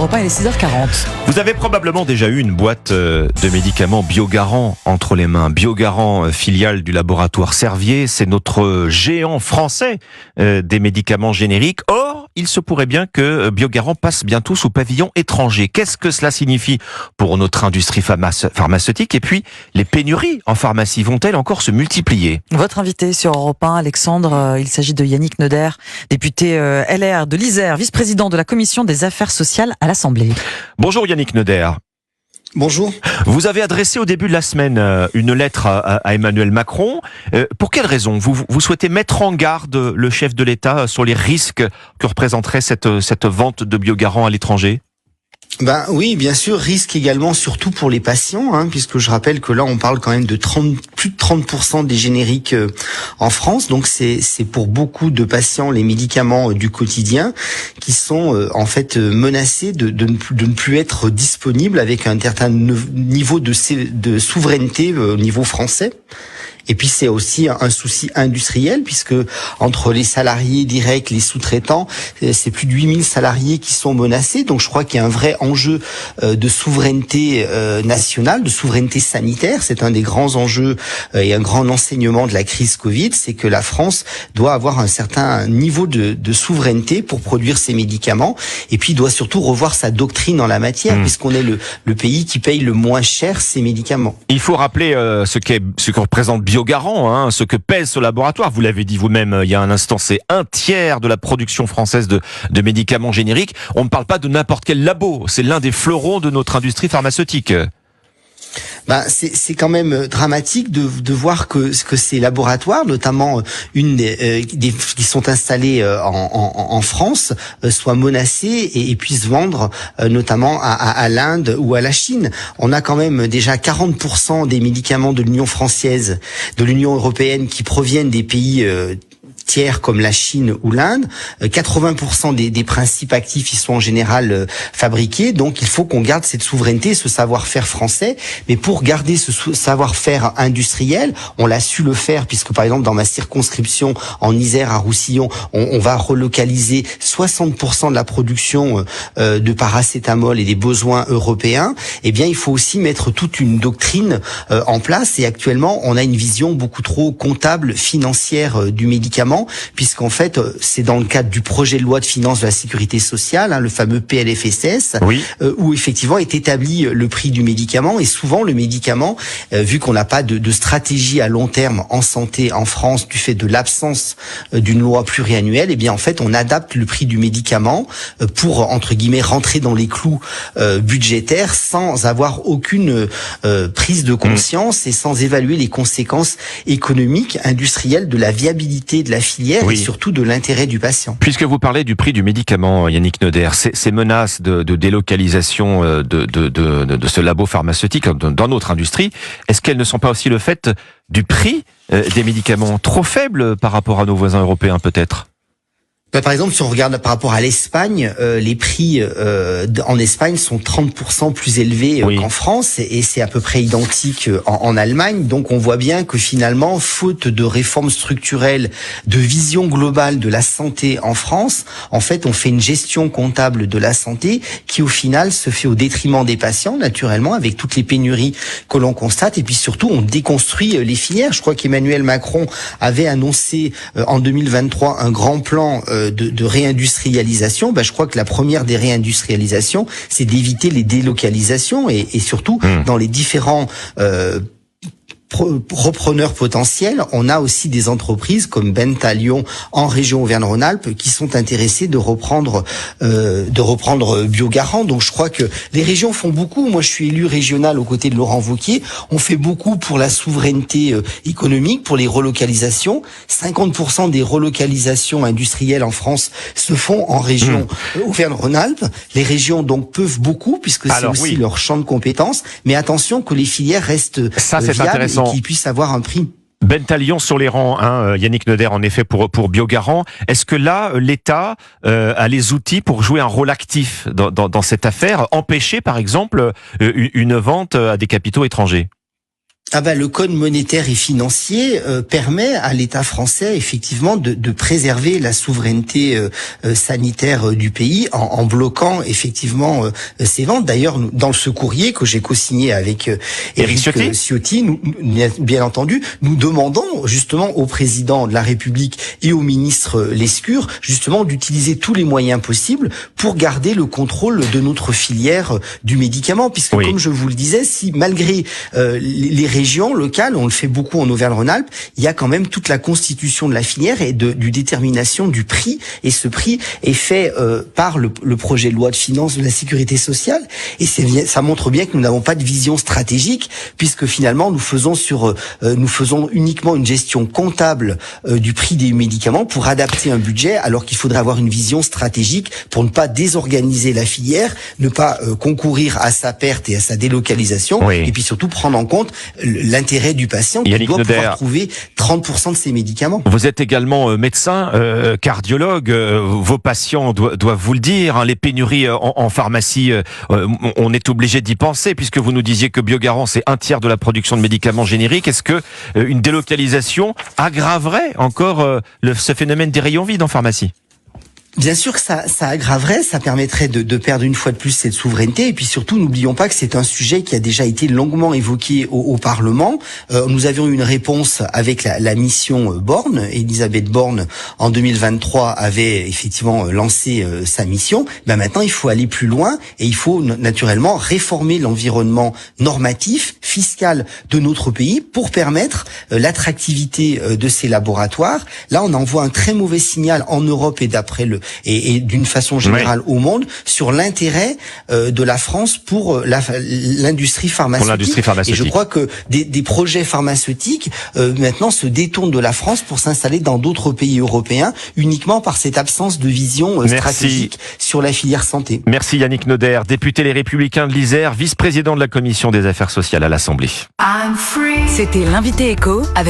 Europe 1, il est 6h40. Vous avez probablement déjà eu une boîte de médicaments Biogarant entre les mains. Biogarant, filiale du laboratoire Servier, c'est notre géant français des médicaments génériques. Or, il se pourrait bien que Biogarant passe bientôt sous pavillon étranger. Qu'est-ce que cela signifie pour notre industrie pharmaceutique? Et puis, les pénuries en pharmacie vont-elles encore se multiplier? Votre invité sur Europe 1, Alexandre, il s'agit de Yannick Neuder, député LR de l'Isère, vice-président de la Commission des affaires sociales à l'Assemblée. Bonjour Yannick Neuder. Bonjour. Vous avez adressé au début de la semaine une lettre à Emmanuel Macron. Pour quelle raison vous souhaitez mettre en garde le chef de l'État sur les risques que représenterait cette vente de Biogarant à l'étranger? Ben oui, bien sûr, risque également, surtout pour les patients, puisque je rappelle que là, on parle quand même de plus de 30% des génériques en France. Donc c'est pour beaucoup de patients les médicaments du quotidien qui sont en fait menacés de ne plus être disponibles avec un certain niveau de souveraineté au niveau français. Et puis c'est aussi un souci industriel, puisque entre les salariés directs, les sous-traitants, c'est plus de 8000 salariés qui sont menacés. Donc je crois qu'il y a un vrai enjeu de souveraineté nationale, de souveraineté sanitaire. C'est un des grands enjeux et un grand enseignement de la crise Covid, c'est que la France doit avoir un certain niveau de souveraineté pour produire ses médicaments. Et puis il doit surtout revoir sa doctrine en la matière, puisqu'on est le pays qui paye le moins cher ses médicaments. Il faut rappeler ce que représente Biogarant, ce que pèse ce laboratoire. Vous l'avez dit vous-même il y a un instant, c'est 1/3 de la production française de médicaments génériques. On ne parle pas de n'importe quel labo, c'est l'un des fleurons de notre industrie pharmaceutique. C'est quand même dramatique de voir que ces laboratoires, notamment qui sont installés en France, soient menacés et puissent vendre notamment à l'Inde ou à la Chine. On a quand même déjà 40% des médicaments de l'Union française, de l'Union européenne qui proviennent des pays tiers comme la Chine ou l'Inde. 80% des principes actifs, ils sont en général fabriqués. Donc il faut qu'on garde cette souveraineté, ce savoir-faire français. Mais pour garder ce savoir-faire industriel, on l'a su le faire, puisque par exemple dans ma circonscription en Isère à Roussillon, on va relocaliser 60% de la production de paracétamol et des besoins européens. Eh bien il faut aussi mettre toute une doctrine en place. Et actuellement on a une vision beaucoup trop comptable, financière du médicament, puisqu'en fait, c'est dans le cadre du projet de loi de finances de la sécurité sociale, le fameux PLFSS, oui, où effectivement est établi le prix du médicament. Et souvent, le médicament, vu qu'on n'a pas de stratégie à long terme en santé en France, du fait de l'absence d'une loi pluriannuelle, eh bien en fait, on adapte le prix du médicament pour, entre guillemets, rentrer dans les clous budgétaires sans avoir aucune prise de conscience et sans évaluer les conséquences économiques, industrielles, de la viabilité de la filière, oui, et surtout de l'intérêt du patient. Puisque vous parlez du prix du médicament, Yannick Neuder, ces menaces de délocalisation de ce labo pharmaceutique dans notre industrie, est-ce qu'elles ne sont pas aussi le fait du prix des médicaments trop faible par rapport à nos voisins européens peut-être ? Par exemple, si on regarde par rapport à l'Espagne, les prix en Espagne sont 30% plus élevés qu'en France, et c'est à peu près identique en Allemagne. Donc on voit bien que finalement, faute de réformes structurelles, de vision globale de la santé en France, en fait on fait une gestion comptable de la santé qui au final se fait au détriment des patients, naturellement, avec toutes les pénuries que l'on constate, et puis surtout on déconstruit les filières. Je crois qu'Emmanuel Macron avait annoncé en 2023 un grand plan de réindustrialisation. Je crois que la première des réindustrialisations, c'est d'éviter les délocalisations et surtout dans les différents repreneurs potentiels, on a aussi des entreprises comme Benta Lyon en région Auvergne-Rhône-Alpes qui sont intéressées de reprendre Biogarant. Donc je crois que les régions font beaucoup. Moi je suis élu régional aux côtés de Laurent Wauquiez. On fait beaucoup pour la souveraineté économique, pour les relocalisations. 50% des relocalisations industrielles en France se font en région Auvergne-Rhône-Alpes. Les régions donc peuvent beaucoup puisque c'est aussi leur champ de compétences. Mais attention que les filières restent viables et qu'ils puissent avoir un prix. Benta Lyon sur les rangs, Yannick Neuder, en effet, pour Biogarant. Est-ce que là, l'État a les outils pour jouer un rôle actif dans cette affaire, empêcher, par exemple, une vente à des capitaux étrangers ? Le code monétaire et financier permet à l'État français effectivement de préserver la souveraineté sanitaire du pays en bloquant effectivement ces ventes. D'ailleurs, dans ce courrier que j'ai co-signé avec Éric Ciotti, nous, bien entendu, nous demandons justement au président de la République et au ministre Lescure justement d'utiliser tous les moyens possibles pour garder le contrôle de notre filière du médicament, puisque comme je vous le disais, si malgré les régions locales, on le fait beaucoup en Auvergne-Rhône-Alpes, il y a quand même toute la constitution de la filière et du détermination du prix, et ce prix est fait par le projet de loi de finances de la sécurité sociale, et ça montre bien que nous n'avons pas de vision stratégique, puisque finalement nous faisons uniquement une gestion comptable du prix des médicaments pour adapter un budget, alors qu'il faudrait avoir une vision stratégique pour ne pas désorganiser la filière, ne pas concourir à sa perte et à sa délocalisation, et puis surtout prendre en compte l'intérêt du patient qui doit pouvoir trouver 30% de ses médicaments. Vous êtes également médecin, cardiologue, vos patients doivent vous le dire, les pénuries en pharmacie, on est obligé d'y penser, puisque vous nous disiez que Biogarant c'est 1/3 de la production de médicaments génériques. Est-ce que une délocalisation aggraverait encore ce phénomène des rayons vides en pharmacie ? Bien sûr que ça aggraverait, ça permettrait de perdre une fois de plus cette souveraineté, et puis surtout n'oublions pas que c'est un sujet qui a déjà été longuement évoqué au Parlement. Nous avions eu une réponse avec la mission Borne. Elisabeth Borne en 2023 avait effectivement lancé sa mission. Maintenant il faut aller plus loin, et il faut naturellement réformer l'environnement normatif, fiscal de notre pays pour permettre l'attractivité de ces laboratoires. Là on envoie un très mauvais signal en Europe et d'une façon générale au monde sur l'intérêt de la France pour l'industrie pharmaceutique. Et je crois que des projets pharmaceutiques maintenant se détournent de la France pour s'installer dans d'autres pays européens uniquement par cette absence de vision stratégique sur la filière santé. Merci Yannick Noder, député Les Républicains de l'Isère, vice-président de la Commission des Affaires sociales à l'Assemblée. C'était l'invité éco avec